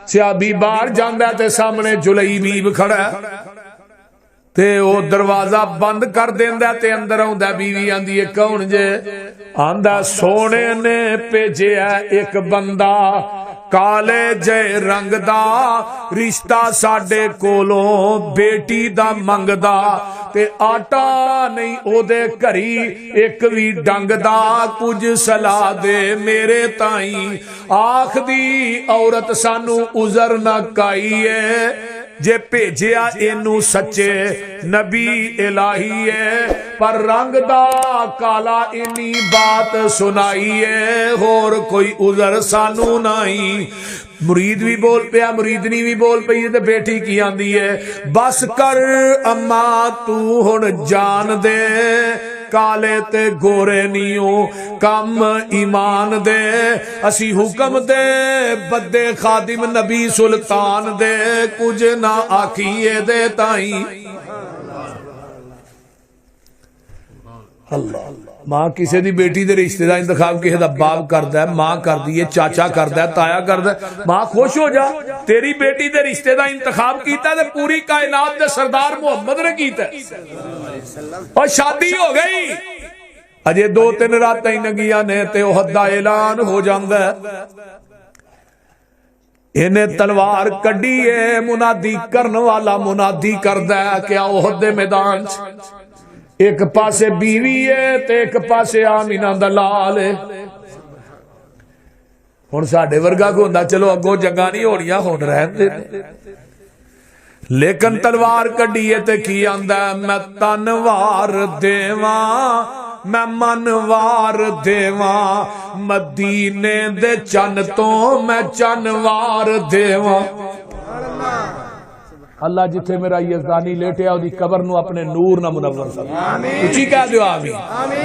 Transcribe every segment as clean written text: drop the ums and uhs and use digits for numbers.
سیابی باہر جاندا تے سامنے جلیبیب کھڑا تے او دروازہ بند کر دیندا تے اندر آوندا بیوی آندی ہے کون جے آندا سونے نے بھیجیا ایک بندہ کالے جے رنگ دا رشتہ ساڈے کولوں بیٹی دا منگدا تے آٹا نہیں او دے گھری ایک وی ڈنگ دا کچھ سلا دے میرے تائیں آخ دی عورت سانو عذر نہ کائیے جے بھیجیا اینو سچے نبی الہی ہے پر رنگ دا کالا اینی بات سنائی ہے اور کوئی عذر سانو نہیں مرید بھی بول پیا مریدنی بھی بول پئی تے بیٹی کی آندی ہے بس کر اما تو ہن جان دے کالے تے گورے نیوں کم ایمان دے اسی حکم دے بدے خادم نبی سلطان دے کچھ نہ آکھیے دے تائیں اللہ ماں کسی دی بیٹی دے رشتہ دا انتخاب کسی دا باپ کردا ہے ماں کردی ہے چاچا کردا ہے تایا کردا ہے ماں خوش ہو جا تیری بیٹی دے رشتہ دا انتخاب کیتا ہے تے پوری کائنات دے سردار محمد نے کیتا ہے اور شادی ہو گئی اجے 2-3 راتاں ہی لگیاں نے تے احد دا اعلان ہو جاندا ہے انہیں تلوار کڈی ہے منادی کرن والا منادی کردا ہے کہ احد دے میدان ایک پاسے بیوی ہے تے ایک پاسے آمینہ دا لال ہے ہن ساڈے ورگا کو ہوندا چلو اگوں جنگاں نہیں ہونیاں ہن رہن دے لیکن تلوار کڈی ہے تے کی آندا میں تنوار دیواں میں منوار دیواں مدینے دے چن تو میں چنوار دیواں اللہ جتھے میرا یزدانی لیٹے دی قبر نو اپنے نور نہ منور فرما اچھی کہہ دیو آمین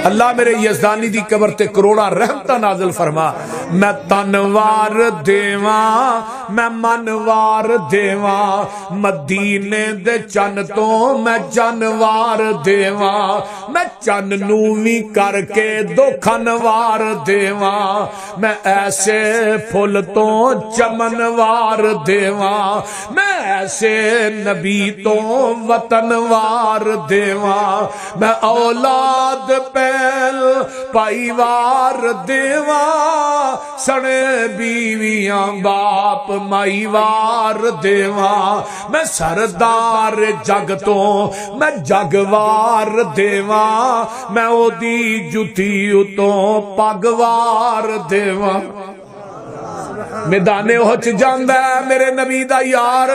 اللہ میرے یزدانی دی قبر تے کروڑا رحمتہ نازل فرما میں تنوار دیواں میں منوار دیواں مدینے دے چن تو میں چنوار دیواں میں چن نو وی کر کے دکھنوار دیواں میں ایسے پھل تو چمنوار دیواں میں ایسے نبی تو وطنوار دیواں میں اولاد پہل پائیوار دیواں سنے بیویاں باپ مائیوار دیواں میں سردار جگ تو میں جگوار دیواں میں او دی جتی تو پگوار دیواں میدان احد جاندا ہے میرے نبی دا یار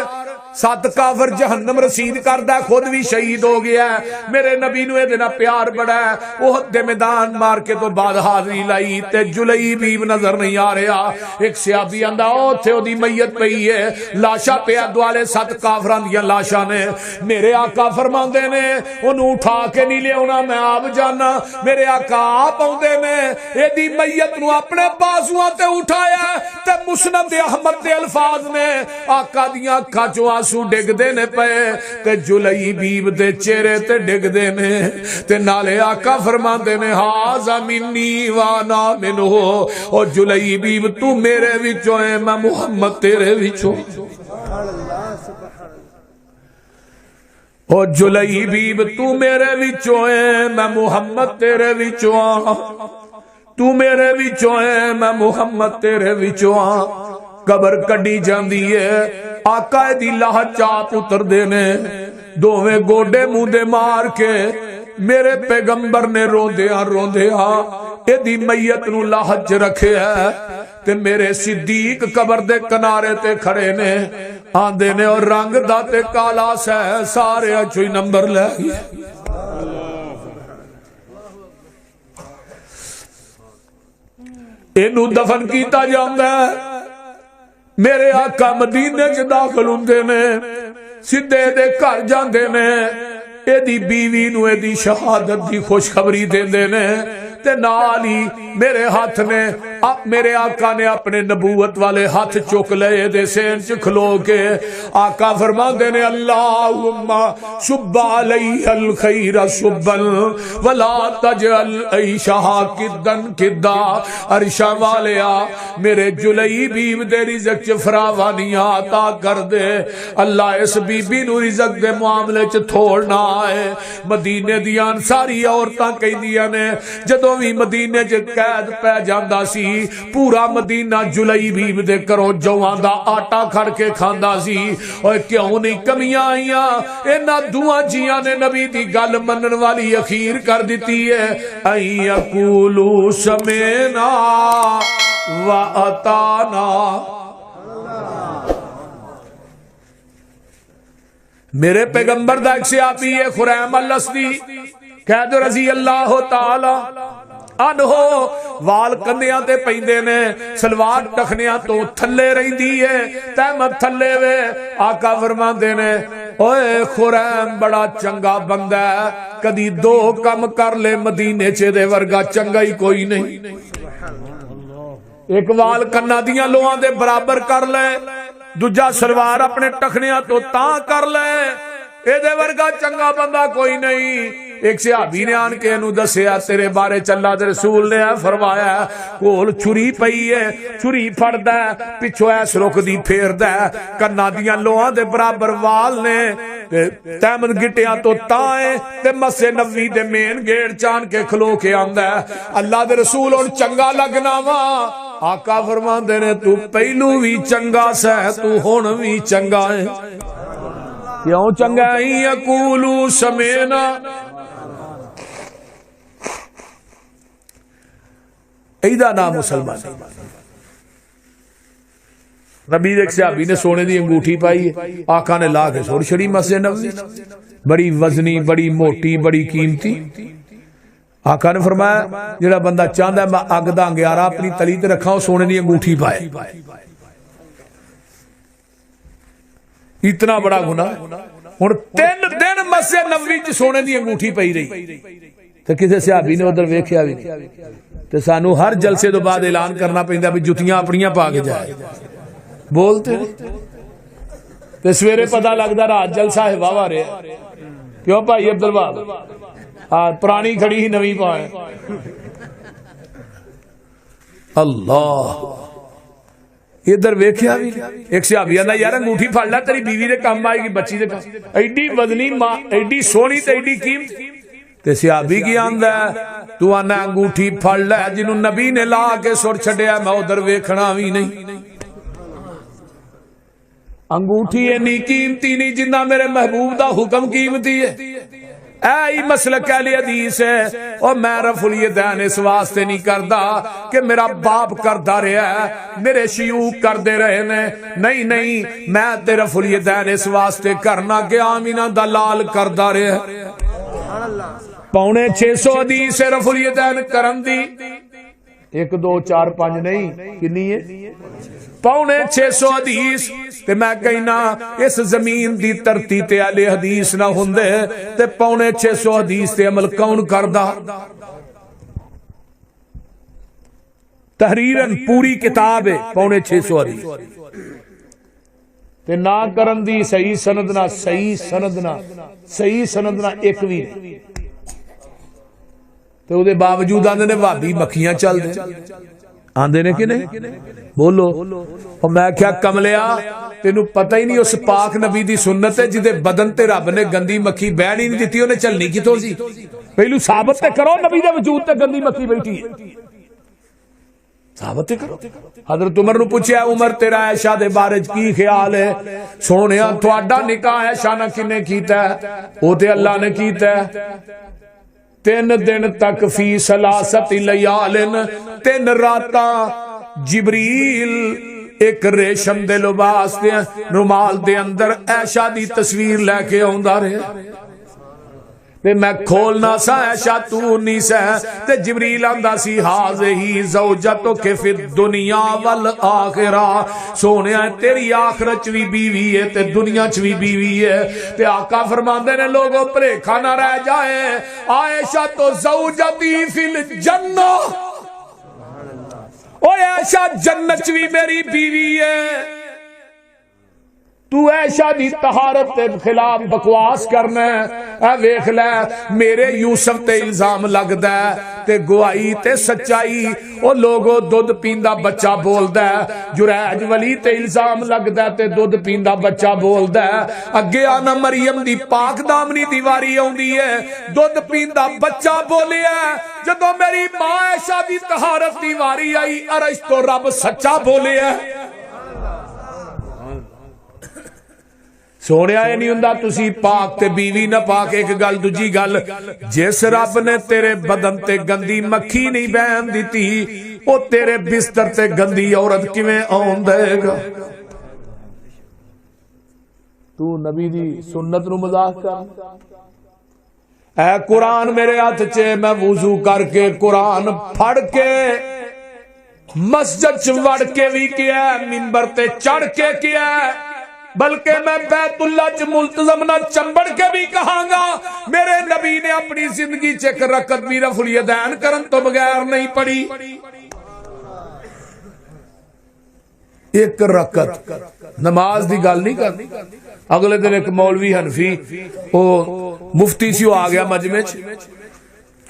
7 کافر جہنم رسید کردا ہے خود بھی شہید ہو گیا ہے میرے نبی نو اے دینا پیار بڑا ہے احد دے میدان مار کے تو بعد حاضری لائی تے جلیبیب نظر نہیں آ رہا ایک صحابی آندا اوتھے او دی میت پئی ہے لاشاں پیا دوالے 7 کافراں دیاں لاشاں نے میرے آقا فرماندے نے اونوں اٹھا کے نہیں لیاونا میں آپ جانا میرے آقا آپ اوندے نے اے دی میت نو اپنے بازواں تے اٹھایا تے مسند احمد دے الفاظ نے آقا دیاں اکھاں چوں آنسو ڈگ دینے پے تے جلیبیب دے چہرے تے ڈگ دینے تے نالے آقا فرمان دینے ہاذا منی وانا منہ او جلیبیب تو میرے وچوں ہے میں محمد تیرے وچوں او جلیبیب تو میرے وچوں ہے میں محمد تیرے وچوں تو میرے وچوں ہے میں محمد تیرے وچوں قبر کڈی جاندی ہے آقا دی لاہ چاپ اتر دینے دوویں گوڈے مودے مار کے میرے پیغمبر نے روندیا اے دی میت نو لاہ چ رکھے ہے تے میرے صدیق قبر دے کنارے تے کھڑے نے آندے نے اور رنگ دا تے کالا سہ سارے اچھوئی نمبر لے اینو دفن کیتا جاندا ہے میرے آقا مدینے چ داخل ہوندے نے سدھے دے گھر جاندے نے اے دی بیوی نو اے دی شہادت دی خوشخبری دیندے نے تے نال ہی میرے ہاتھ نے میرے آقا نے اپنے نبوت والے ہاتھ چک لے دے سین چ کھلو کے آقا فرماندے نے اللہم شب علی الخیر شبا ولا تجعل عیشہا کدن کدا عرشہ والیا میرے جلئی بیو دے رزق چ فراوانیاں عطا کر دے اللہ اس بی بی نو رزق دے معاملے چ تھوڑنا ہے مدینے دیاں ساری عورتاں کہندیاں نے جدوں وی مدینے چ قید پہ جاندا سی پورا مدینہ جلئی بیو دے کرو جواں دا آٹا کھڑ کے کھاندا سی اوے کیوں نہیں کمیاں آئیاں انہاں دوواں جیاں نے نبی دی گل منن والی اخیر کر دتی ہے این یقولو سمینا و اطانا میرے پیغمبر دا ایک صحابی ہے خریم الاسدی قید رضی اللہ تعالی عنہ وال کنیاں تے پیندے نے سلوار ٹخنیاں تو تھلے رہندی ہے تحمد تھلے وے آقا فرماندے نے اوے خریم بڑا چنگا بندہ ہے کدی دو کم کر لے مدینے چ دے ورگا چنگا ہی کوئی نہیں ایک وال کنا دیاں لوہاں دے برابر کر لے دوجا سلوار اپنے ٹخنیاں تو تاں کر لے اے دے ورگا چنگا بندہ کوئی نہیں ایک صحابی نے آن کے انہوں دسیا تیرے بارے چلا دے رسول نے فرمایا کول چھری پئی ہے چھری پھڑدا ہے پچھو ایس رک دی پھیردا ہے کنا دیاں لوہاں دے برابر وال نے تحمد گٹیاں تو تائیں تے مسجد نبوی دے مین گیٹ چان کے کھلو کے آندا ہے اللہ دے رسول ہن چنگا لگنا وا آقا فرماندے نے تو پہلو بھی چنگا سہ تو ہن بھی چنگا ہے کیوں چنگا ہے یقولو سمینا ایدہ نام مسلمان نبی ایک صحابی نے سونے دی انگوٹھی پائی ہے آقا نے لا کے سوڑ چھڑی مسجد نبوی بڑی وزنی بڑی موٹی بڑی قیمتی آقا نے فرمایا جڑا بندہ چاہتا ہے میں اگ دا انگیارہ اپنی تلی تے رکھا سونے دی انگوٹھی پائے اتنا بڑا گناہ ہن 3 دن مسجد نبوی چ سونے دی انگوٹھی پئی رہی تے کسے صحابی نے ادھر ویکھیا وی تے سانو ہر جلسے تو بعد اعلان کرنا پیندا بھی جتیاں اپنیاں پا کے جائے بولتے تے سویرے پتہ لگدا رات جلسہ ہے واہ رہا کیوں بھائی عبد الوہاب پرانی کھڑی ہی نویں پائے اللہ ادھر ویکھیا بھی ایک صحابی آندا یار انگوٹھی پھڑ لے تیری بیوی دے کام آئے گی بچی دے کام ایڈی وزنی ماں ایڈی سونی تے ایڈی قیمتی تے صحابی کی آندا ہے تو آنا انگوٹھی پھڑ لے جنوں نبی نے لا کے سر چھڈیا میں ادھر ویکھنا وی نہیں انگوٹھی اتنی قیمتی نہیں جنہ میرے محبوب دا حکم قیمتی ہے اے مسلک اہل حدیث ہے اور میں رفع الیدین اس واسطے نہیں کردا کہ میرا باپ کردا رہا ہے میرے شیوخ کردے رہے نے نہیں میں تے رفع الیدین اس واسطے کرنا کہ آمینہ دا لال کردا رہا ہے 650 حدیث رفع الیدین کرن دی 1 2 4 5 نہیں کنی ہے 650 حدیث تے میں کہنا اس زمین دی ترتی تے اہل حدیث نہ ہوندے تے 650 حدیث تے عمل کون کردا تحریرن پوری کتاب ہے 650 حدیث تے نہ کرن دی صحیح سند نہ ایک بھی تے او دے باوجود آندے نے وہابی مکھیاں چل دے آندے نے کہ نہیں بولو اور میں کیا کملیا تینوں پتہ ہی نہیں اس پاک نبی دی سنت ہے جدے بدن تے رب نے گندی مکھی بہن ہی نہیں دیتی انہیں چلنی کی تو سی پہلو ثابت تے کرو نبی دے وجود تے گندی مکھی بیٹھی ہے ثابت کرو حضرت عمر نو پوچھیا عمر تیرا عائشہ دے بارے کی خیال ہے سونیا تہاڈا نکاح عائشہ نال کنے کیتا ہے او تے اللہ نے کیتا ہے 3 دن تک فی ثلاثت لیال 3 راتاں جبریل ایک ریشم دے لباس دے رومال دے اندر عائشہ دی تصویر لے کے آندا رہے تے میں کھولنا سا عائشہ تو نہیں سا تے جبریل آندا سی ہاذہی زوجتک فی الدنیا والآخرہ سونیا تیری آخرت وی بیوی ہے تے دنیا چ وی بیوی ہے تے آقا فرماندے نے لوگوں بھلیکھا نہ رہ جائے عائشہ تو زوجتی فی الجنہ او عائشہ جنت چ وی میری بیوی ہے تو عائشہ دی طہارت کے خلاف بکواس کرنا ہے ویکھ لے میرے یوسف تے الزام لگدا ہے تے گواہی تے سچائی او لوگو دودھ پیندا بچہ بولدا ہے جریج ولی تے الزام لگدا ہے تے دودھ پیندا بچہ بولدا ہے اگے آنا مریم دی پاک دامنی دیواری اوندی ہے دودھ پیندا بچہ بولیا جدوں میری ماں عائشہ دی طہارت دی واری آئی عرش تو رب سچا بولیا سونیا یہ نہیں ہوندا تسی پاک تے بیوی نہ پاک ایک گل دوجی گل جس رب نے تیرے بدن تے گندی مکھی نہیں بہن دیتی او تیرے بستر تے گندی عورت کیویں آن دے گا تو نبی دی سنت نو مذاق کر اے قرآن میرے ہاتھ چے میں وضو کر کے قرآن پڑھ کے مسجد چ وڑ کے بھی کیا منبر تے چڑھ کے کیا بلکہ میں بیت اللہ چ ملتزم نہ چمبڑ کے بھی کہاں گا میرے نبی نے اپنی زندگی چ ایک رکعت بھی رفع الیدین کرن تو بغیر نہیں پڑھی ایک رکعت نماز دی گل نہیں کرنی اگلے دن ایک مولوی حنفی وہ مفتی سی آ گیا مجمع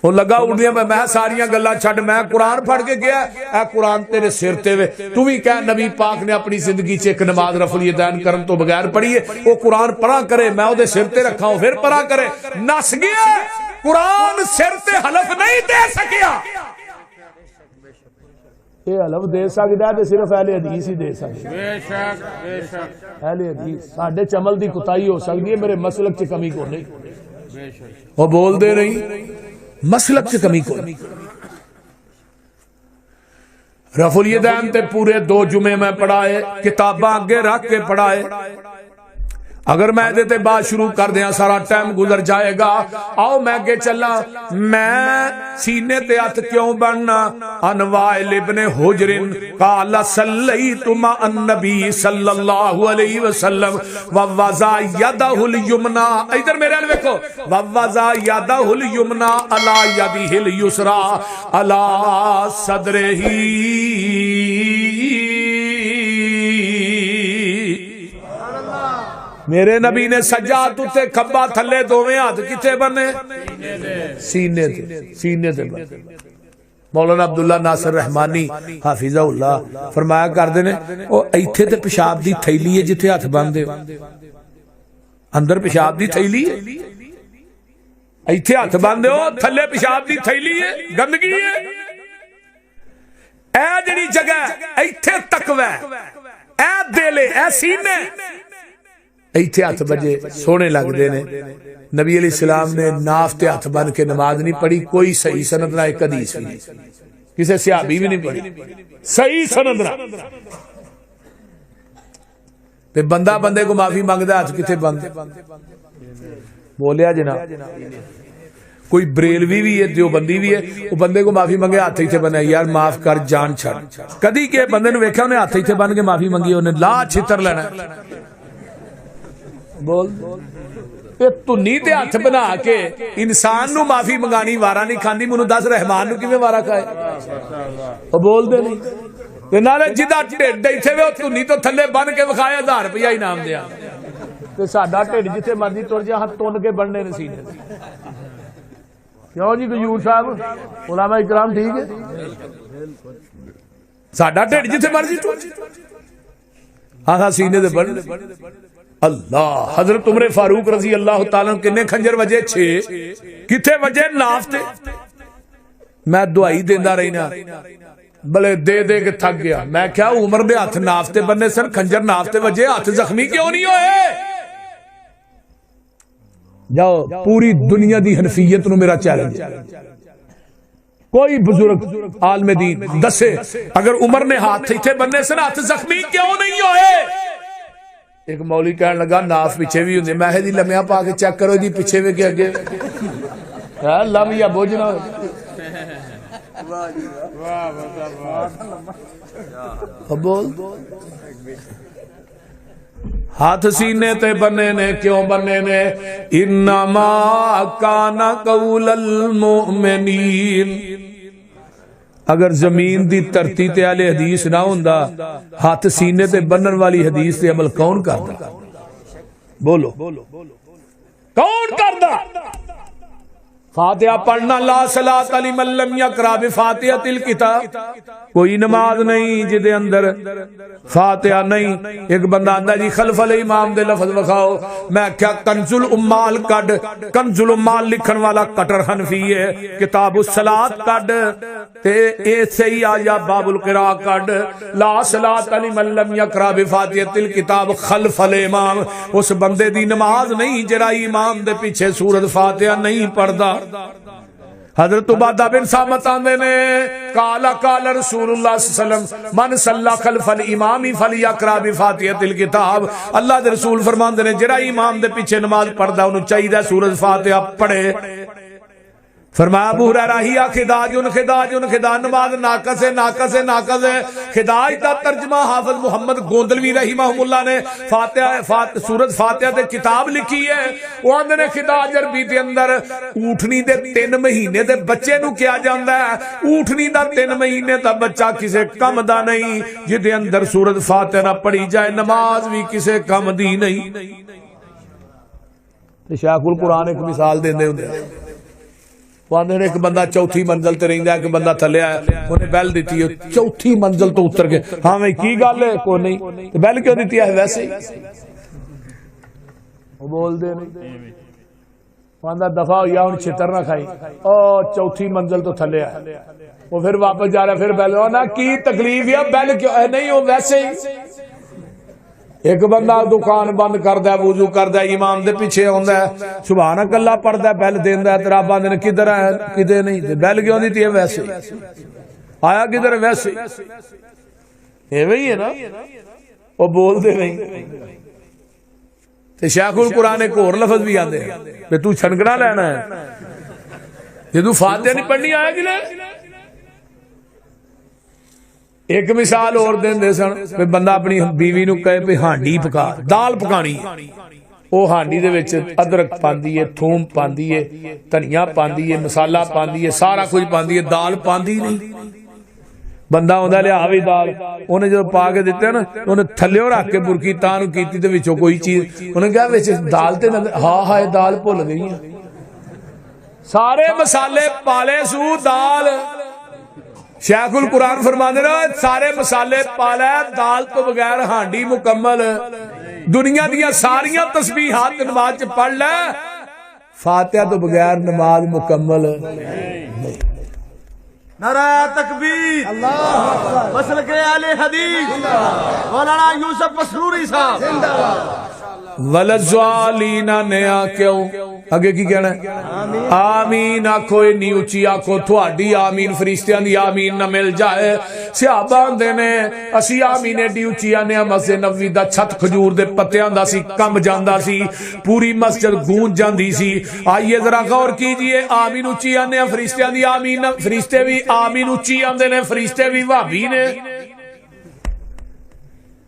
وہ لگا اڑدیاں میں ساریاں گلاں چھڈ میں قرآن پڑھ کے گیا اے قرآن تیرے سر تے وے تو بھی کہہ نبی پاک نے اپنی زندگی چ ایک نماز رفع الیدین کرن تو بغیر پڑھی ہے وہ قرآن پڑھا کرے میں اودے سر تے رکھا ہوں پھر پڑھا کرے نس گیا قرآن سر تے حلف نہیں دے سکیا یہ حلف دے سکدا تے صرف اہل حدیث ہی دے سکدا بے شک اہل حدیث ساڈے چمل دی کوتاہی ہو سکدی ہے میرے مسلک چ کمی کوئی نہیں بے شک وہ بول دے نہیں مسلک سے کمی کوئی رفع الیدین تے پورے 2 جمعے میں پڑھائے کتاباں آگے رکھ کے پڑھائے اگر میں دیتے بات شروع کر دیا سارا ٹائم گزر جائے گا آؤ میں کہ چلا میں سینے تے ہاتھ کیوں بننا ان وائل ابن حجر قال صلیت مع النبی صلی اللہ علیہ وسلم ووضع یدہ الیمنا ادھر میرے حال دیکھو ووضع یدہ الیمنا علی یدہ الیسرا علی صدرہ میرے نبی نے سجاد تے کھبا تھلے دوویں ہاتھ کتے بنے سینے تے بنے مولانا عبداللہ ناصر رحمانی حافظہ اللہ فرمایا کردے نے او ایتھے تے پیشاب دی تھیلی ہے جتھے ہاتھ باندھے اندر پیشاب دی تھیلی ہے ایتھے ہاتھ باندھے ہو تھلے پیشاب دی تھیلی ہے گندگی ہے اے جڑی جگہ ایتھے تقوی اے دل اے سینے ایتھے ہاتھ بجے سونے لگ دے نے نبی علیہ السلام نے ناف تے ہاتھ بن کے نماز نہیں پڑھی کوئی صحیح سند نہ ایک حدیث بھی نہیں کسی صحابی بھی نہیں پڑھی صحیح سند نہ تے بندہ بندے کو معافی مانگدا ہاتھ کتے بند بولیا جناب کوئی بریلوی بھی ہے دیوبندی بھی ہے وہ بندے کو معافی منگے ہاتھ ہی بنے یار معاف کر جان چھڑ کدی کے بندے نے ویکھیا انہیں ہاتھ ہی بن کے معافی منگی انہیں لا چھتر لینا بول تو نیتے ہاتھ بنا کے انسان نو معافی منگانی وارا نہیں کھاندی منو دس رحمان نو کیویں وارا کھائے او بول دے نہیں تے نالے جدا ٹھڈ ایتھے وے تو نہیں تو تھلے بن کے وکھایا 1000 روپیہ انعام دیا تے ساڈا ٹھڈ جتھے مرضی تر جا ہاتھ تون کے بننے نصیب کیوں جی غیور صاحب علماء اکرام ٹھیک ہے ساڈا ٹھڈ جتھے مرضی تر ہاں سینے دے بن اللہ حضرت عمر فاروق رضی اللہ تعالیٰ کنے کھنجر وجے 6 کتے وجے ناف تے میں دعائی دیندہ رہینا بلے دے دے کے تھک گیا میں کیا عمر دے ہاتھ ناف تے بننے سن کھنجر ناف تے وجے ہاتھ زخمی کیوں نہیں ہوئے جاؤ پوری دنیا دی حنفیت نو میرا چیلنج کوئی بزرگ عالم دین دسے اگر عمر نے ہاتھ تھے بننے سن ہاتھ زخمی کیوں نہیں ہوئے ایک مولی کہنے لگا ناف پیچھے بھی ہوندے میں دی لمیاں پا کے چیک کرو دی پیچھے بھی کے اگے لم یا بوجھنا بول ہاتھ سینے تے بنے نے کیوں بنے نے انما کان قول المؤمنین اگر زمین دی دھرتی تے اہل حدیث نہ ہوندا ہاتھ سینے تے بنن والی حدیث تے عمل کون کردا بولو کون کردا فاتحہ پڑھنا لا صلاۃ لمن لم یقرأ بفاتحۃ الکتاب کوئی نماز نہیں جدے اندر فاتحہ نہیں ایک بندہ آندا جی خلف الامام دے لفظ وکھاؤ میں کیا کنز الامال کڈ کنز الامال لکھن والا کٹر حنفی ہے کتاب الصلاۃ کڈ تے اے صحیح آیا باب القراء کڈ لا صلاۃ لمن لم یقرأ بفاتحۃ الکتاب خلف الامام اس بندے دی نماز نہیں جڑا امام دے پیچھے سورۃ فاتحہ نہیں پڑھدا حضرت عبادہ بن صامت آندے نے قال رسول اللہ صلی اللہ علیہ وسلم من صلی خلف الامام فلیقرأ بفاتحۃ الکتاب اللہ دے رسول فرماندے نے جڑا امام دے پیچھے نماز پڑھدا اونوں چاہیے سورۃ فاتحہ پڑھے فرمایا ابو ہریرہ ہی خداج نماز ناقص ہے خداج دا ترجمہ حافظ محمد گوندلوی رحمہ اللہ نے سورۃ فاتحہ تے کتاب لکھی ہے وہ آندے نے خداج عربی دے اندر اونٹنی دے 3 مہینے دے بچے نو کیا جاندا ہے اونٹنی دا 3 مہینے دا بچہ کسے کم دا نہیں جدے اندر سورۃ فاتحہ نہ پڑھی جائے نماز بھی کسے کم دی نہیں تے شیخ القرآن ایک مثال دیندے ہوندے ایک بندہ چوتھی منزل تے رہندا ہے کہ بندہ تھلے آیا انہیں بیل دیتی ہے چوتھی منزل تو اتر کے ہاں میں کی گل ہے کوئی نہیں بیل کیوں دیتی ہے ویسے ہی وہ بول دے نہیں بندہ دفعہ ہوئی ہوں چھتر نہ کھائی او چوتھی منزل تو تھلے آیا وہ پھر واپس جا رہا ہے پھر بیل نہ کی تکلیف ہے بیل کیوں نہیں وہ ویسے ہی ایک بندہ دکان بند کردا ہے وضو کردا ہے امام دے پیچھے ہوندا ہے سبحانک اللہ پڑھدا ہے بیل دیندا ہے تیرا بندے نے کدھر ہے کدے نہیں بیل کیوں دیتی ہے ویسے آیا کدھر ویسے ایویں ہی ہے نا وہ بول دے نہیں تے شیخ القرآن ایک اور لفظ بھی آندے کہ تو چھنکنا لینا ہے یہ تو فاتحہ نہیں پڑھنی آیا کہ لے ایک مثال اور دے سن بندہ اپنی بیوی نو کہے پہ ہانڈی پکا دال پکانی وہ ہانڈی دے وچ ادرک پاندی ہے تھوم پاندی ہے دھنیا پاندی ہے مسالہ پاندی ہے سارا کچھ پاندی ہے دال پاندی نہیں بندہ ہوندا لیا آوی دال انہیں جو پا کے دیتے ہیں نا انہیں تھلیو رکھ کے برکی تانو کیتی تے وچوں کوئی چیز انہیں کہا وچ دال تے ہاں ہائے دال بھول گئی ہیں سارے مسالے پالے سو دال شیخ القرآن فرمانے رہا سارے مسالے پالا دال تو بغیر ہانڈی مکمل دنیا دیا ساریاں تسبیحات نماز چ پڑھ لے فاتحہ تو بغیر نماز مکمل نعرہ تکبیر اللہ اکبر مسلک اہل حدیث مولانا یوسف مسروری صاحب زندہ باد ولزوالین نیا کیوں اگے کی کہنا ہے آمین آکھو انی اچھی آکھو تھوڑی آمین فرشتیاں دی آمین نہ مل جائے صحابہ دے نے اسی آمین ایڈی اچھی آنے مسجد نبوی دا چھت کھجور دے پتیاں دا سی کم جاندا سی پوری مسجد گونج جاندی سی آئیے ذرا غور کیجئے آمین اچھی آنے فرشتیاں دی آمین فرشتے بھی آمین اچھی آندے نے فرشتے بھی وہابی نے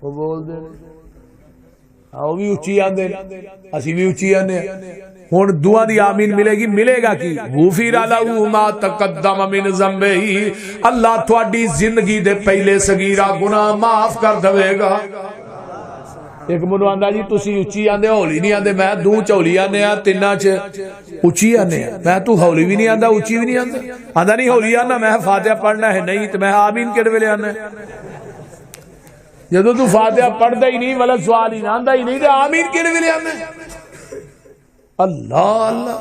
وہ بول دے وہ بھی اچھی آندے اسی بھی اچھی آنے ہن دعا دی آمین ملے گی ملے گا کی غفر لہ ما تقدم من ذنبہ اللہ تہاڈی زندگی دے پہلے صغیرہ گناہ معاف کر دے گا ایک منو آندا جی تسی اچھی آندے ہولی نہیں آندے میں دو چولی آنے آ تیناں چ اچھی آنے میں تو ہولی بھی نہیں آندا اچھی بھی نہیں آندا نہیں ہولی آنا میں فاتحہ پڑھنا ہے نہیں تو میں آمین کیڑے ویلے آنا جدو تو فاتحہ پڑھدا ہی نہیں ولا سوال ہی آندا ہی نہیں تے آمین کیڑے ویلے آنا اللہ اللہ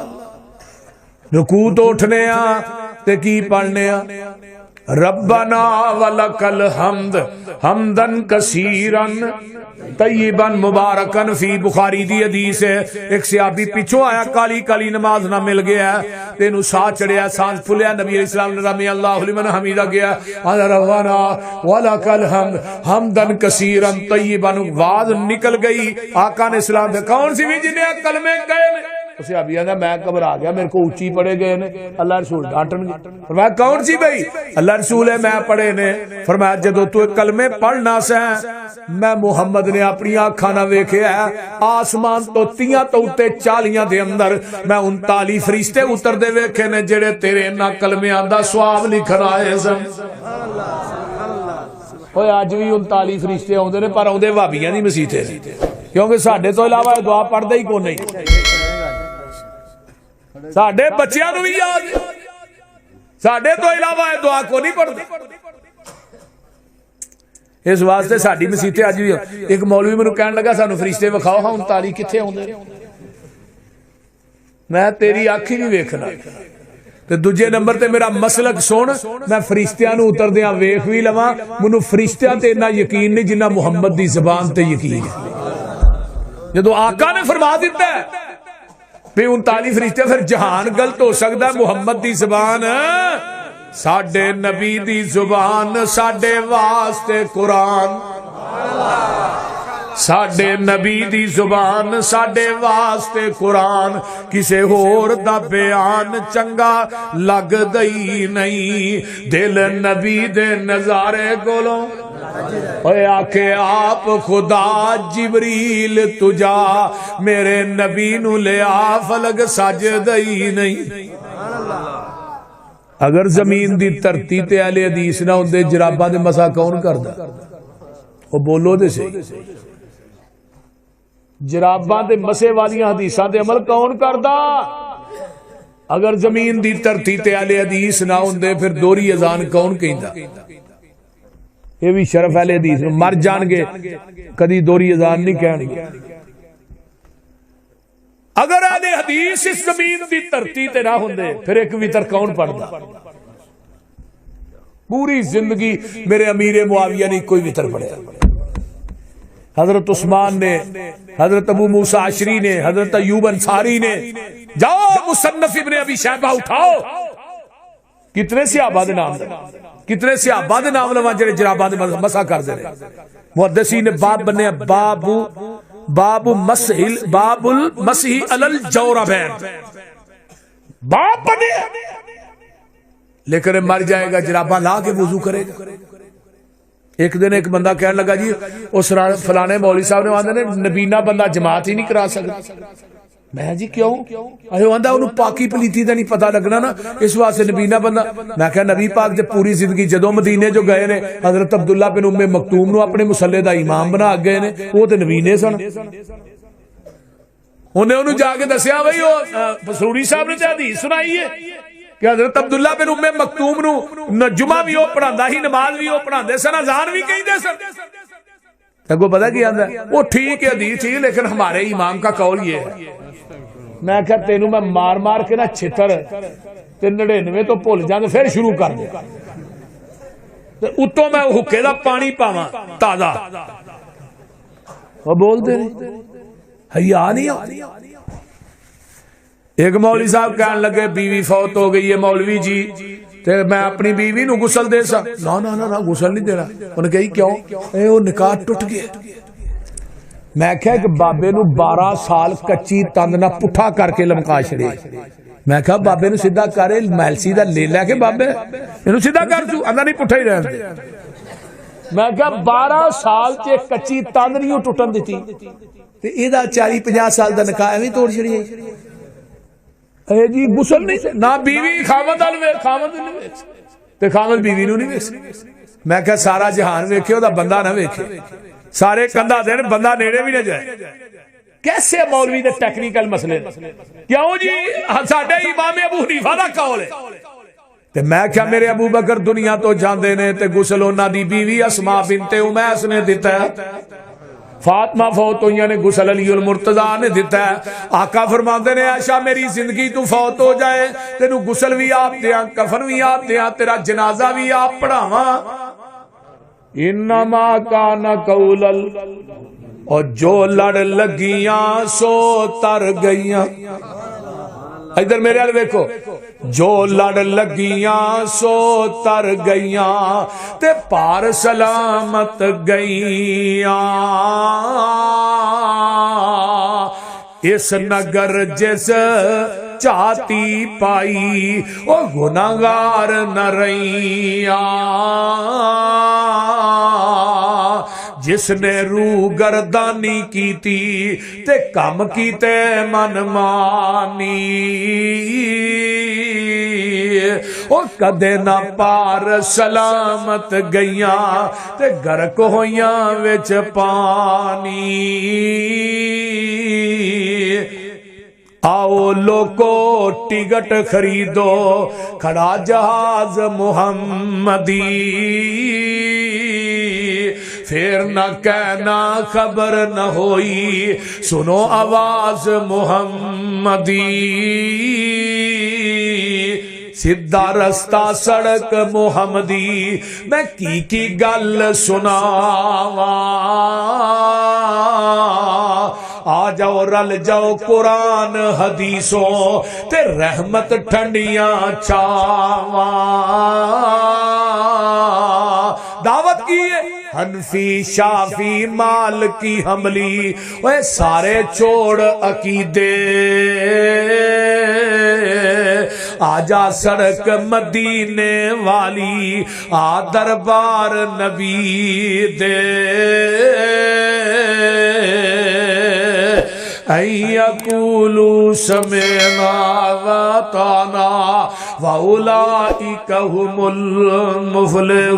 رکوع تو اٹھنے تے کی پڑھنے ربنا ولک الحمد حمدن کثیرن طیبن مبارکن فی بخاری دی حدیث ہے ایک صحابی پیچھو آیا کالی کالی نماز نہ مل گیا تینو ساتھ چڑھیا سانس پھلیا نبی علیہ السلام نے رمی اللہ لمن حمیدہ گیا ربنا ولک الحمد حمدن کثیرن طیبن آواز نکل گئی آقا نے اسلام پہ کون سی بھی جنہیں کلمے کہے صحابی آندا میں گھبرا گیا میرے کو اونچی پڑھے گئے نے اللہ رسول ڈانٹن گے فرمایا کون سی بھائی اللہ رسول ہے میں پڑھے نے فرمایا جدو تو کلمے پڑھنا سا میں محمد نے اپنی آنکھاں نہ ویکھیا آسمان تو 30 تو اُتے 40 دے اندر میں 39 فرشتے اتر دے ویکھے نے جڑے تیرے انہاں کلمیاں دا ثواب لکھن آئے سن اوے اج بھی 39 فرشتے آوندے نے پر آوندے وہابیاں دی مسیتے نے کیونکہ ساڈے تو علاوہ دعا پڑھدا ہی کوئی نہیں ساڈے بچیاں نو بھی یاد ساڈے تو علاوہ دعا کو نہیں پڑھدے اس واسطے ساڈی مسیتے اج بھی ایک مولوی مینوں کہن لگا سانو فرشتے وکھاؤ ہاں 39 کتھے آوندے میں تیری اکھ ہی نہیں ویکھنا تے دوجے نمبر تے میرا مسلک سن میں فرشتیاں نو اتردیاں ویکھ وی لواں مینوں فرشتیاں تے اتنا یقین نہیں جنہ محمد دی زبان تے یقین ہے جدو آقا نے فرما دیتا ہے پہ 39 فرشتے پھر جہان غلط ہو سکتا ہے محمد دی زبان ساڈے نبی دی زبان ساڈے واسطے قرآن ساڈے نبی دی زبان ساڈے واسطے قرآن کسے ہور دا بیان چنگا لگ دئی نہیں دل نبی دے نظارے کولوں اے آکے آپ خدا جبریل تجا میرے نبی نو لیا فلک سجدئی نہیں اگر زمین دی دھرتی تے اہل حدیث نہ ہوندے جراباں دے مسا کون کردا او بولو دے صحیح جراباں دے مسے والیاں حدیثاں تے عمل کون کردا اگر زمین دی دھرتی تے اہل حدیث نہ ہوندے پھر دوہری اذان کون کہندا یہ بھی شرف اہل حدیث مر جان گے کدی دوہری اذان نہیں کہن گے اگر اہل حدیث اس زمین دی دھرتی تے نہ ہوندے پھر ایک وتر کون پڑھدا پوری زندگی میرے امیر معاویہ نے کوئی وتر پڑھیا حضرت عثمان نے حضرت ابو موسیٰ عشری نے حضرت ایوب انصاری نے جاؤ مصنف ابن ابی شیبہ اٹھاؤ کتنے صحابہ دے نام کتنے صحابہ دے نام لواں جڑے جراباں دے مسح کر دے محدثین نے باب بننے باب المسح علی الجوربین باب بنے لیکن مر جائے گا جراباں لا کے وضو کرے گا ایک دن ایک بندہ کہنے لگا جی اس فلانے مولوی صاحب نے آندے نے نبینا بندہ جماعت ہی نہیں کرا سکتا میں جی کیوں آندا انہوں پاکی پلیتی دا نہیں پتا لگنا نا اس واسطے نبینا بندہ میں کہا نبی پاک دے پوری زندگی جدوں مدینے جو گئے نے حضرت عبداللہ بن ام مکتوم نو اپنے مصلے دا امام بنا گئے نے وہ تے نبینے سن انہوں جا کے دسیا بھائی پسروری صاحب نے تے حدیث سنائی ہے کہ حضرت عبداللہ بن ام مکتوم نو جمعہ بھی وہ پڑھاندا ہی نماز بھی وہ پڑھاندے سن اذان بھی کہندے سن تگو پتہ کی آندا ہے وہ ٹھیک ہے حدیث ٹھیک لیکن ہمارے امام کا قول یہ ہے میں کہا تینوں میں مار مار کے نا چھتر تے 99 تو بھول جاندے پھر شروع کر دے اتوں میں حکے دا پانی پاواں تازہ وہ بول دے حیا نہیں آتی ایک مولوی صاحب کہنے لگے بیوی فوت ہو گئی ہے مولوی جی تے میں اپنی بیوی نو غسل دے سا نا غسل نہیں دینا انہوں نے کہی کیوں وہ نکاح ٹوٹ گیا میں کہا کہ بابے نو 12 سال کچی تند نہ پٹھا کر کے لمکا چھڑے میں کہا بابے نو سیدھا کرے محلسی دا لے لے کے بابے انہوں سیدھا کر تو اندر نہیں پٹھا ہی رہن دے میں کہا 12 سال چے کچی تند نہیں ٹوٹن دیتی تے اے دا 40-50 سال دا نکاح ایویں توڑ چھڑی اے جی غسل نہیں نہ بیوی خاوند ال ویکھ خاوند نہیں ویکھ تے خاوند بیوی نو نہیں ویکھ میں کہا سارا جہان ویکھے او دا بندہ نہ ویکھے سارے کندھا دین بندہ نیڑے بھی نہ جائے کیسے مولوی دے ٹیکنیکل مسئلے کیوں جی ساڈے امام ابو حنیفہ دا قول ہے تے میں کیا میرے ابو بکر دنیا تو جاندے نے تے غسل انہاں دی بیوی اسماء بنت امیس نے دیتا ہے فاطمہ فوت ہوئی نے غسل علی المرتضیٰ نے دیتا ہے آقا فرماندے نے عائشہ میری زندگی تو فوت ہو جائے تینوں غسل بھی آپ دیاں کفن بھی آپ دیاں تیرا جنازہ بھی آپ پڑھاواں انما کان قول اور جو لڑ لگیاں سو تر گئیاں ادھر میرے حال دیکھو جو لڑ لگیاں سو تر گئیاں تے پار سلامت گئیاں اس نگر جس چاہتی پائی او گناہگار نہ رہیاں جس نے روح گردانی کیتی تے کم کیتے من مانی او کدے نہ پار سلامت گئیاں تے گرک ہویاں وچ پانی آؤ لوگو ٹکٹ خریدو کھڑا جہاز محمدی پھر نہ کہنا خبر نہ ہوئی سنو آواز محمدی سیدھا رستہ سڑک محمدی میں کی گل سناواں آ جاؤ رل جاؤ قرآن حدیثوں تے رحمت ٹھنڈیاں چاواں دعوت کی حنفی شافی مالکی حنبلی وہ سارے چھوڑ عقیدے آجا سڑک مدینے والی آ دربار نبی دے یقولوا سمعنا وَأَطَعْنَا وَأُولَئِكَ هُمُ الْمُفْلِحُونَ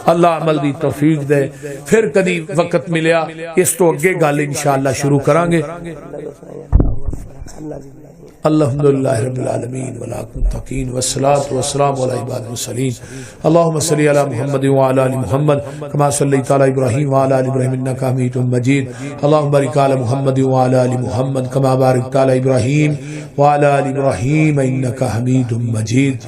اللہ عمل دی توفیق دے پھر کدی وقت ملیا اس تو اگے گل انشاءاللہ شروع کریں گے الحمدللہ رب العالمین والعاقبۃ للمتقین والصلاۃ والسلام علی عباد المرسلین اللهم صل علی محمد وعلی آل محمد كما صلیت علی ابراہیم وعلی آل ابراہیم انک حمید مجید اللهم بارک علی محمد وعلی آل محمد كما بارکت علی ابراہیم وعلی آل ابراہیم انک حمید مجید